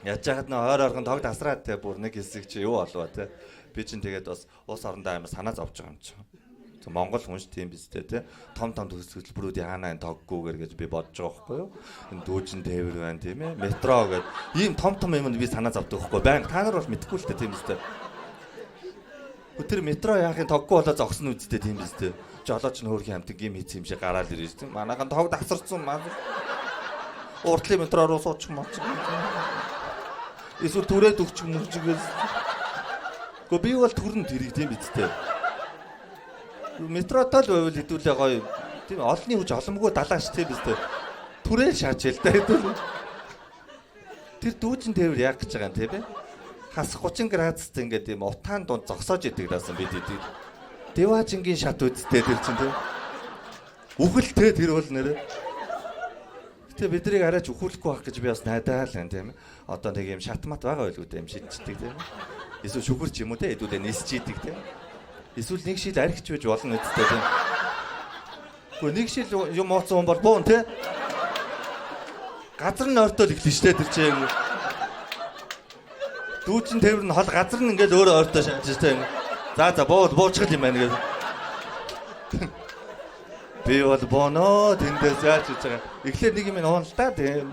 Яаж яхад нөө ойр орхон тог тасраад те бүр нэг хэсэг чи юу болов те. Би чинь тэгээд бас улс орондоо амар санаа зовж байгаа юм чи. Монгол хүн ш тийм биз дээ те. Том хөтөлбөрүүд яана тоггүйгээр гэж би бодож байгаа байхгүй юу. Энэ дүүжин тээвэр байна тийм ээ. Метро гэдэг ийм том юмд би санаа зовдөг байхгүй. Баян та нар бол мэдэхгүй л те тийм биз дээ. Тэр метро яахын тоггүй болоо зогсно үсттэй тийм биз дээ. Жолооч нь хөөрхийн хамтан гим хийц юм шиг гараад ирж тийм. Манайхан тог тасарсан маа. Уртлын метро руу суучих маач. Эсвэл түрээд өгч мөржигээс. Гэхдээ би бол төрн тэрийг тийм биз дээ. Метротол байвал хэдүүлээ гоё. Тийм олонний хүч оломгүй далааш тийм биз дээ. Түрээ шаач л да хэдүүл. Тэр дүүжин тээвэр яах гэж байгаа юм тийм ээ. Хас 30 градустай ингээд тийм утаан дунд зогсоож идэг даасан бид идэг. Деважингийн шат үсттэй тэр чинь тийм. Үхэлтэй тэр бол нэрэ. Гэтэ биднийг арайч үхүүлэхгүй байх гэж би бас найдаа л юм тийм ээ. Одоо нэг юм шатмат байгаа байлгүй дээ юм шидчдэг тийм. Эсвэл шүхэр ч юм уу те хэдүүлээ нисчийдэг тийм. Эсвэл нэг шил архич байж болно үсттэй тийм. Гэхдээ нэг шил юм ууцсан хүн бол буун те. Газар нь ойртол ихлэн штэ тэр чинь. Дүүчин тээвэр нь хол газар нь ингээд өөрөө ойртоо шааж штэ. За буучих юм байна гэдэг. Би бол боно тэндээс яаж хийж байгаа. Эхлээд нэг юм уун л та тийм.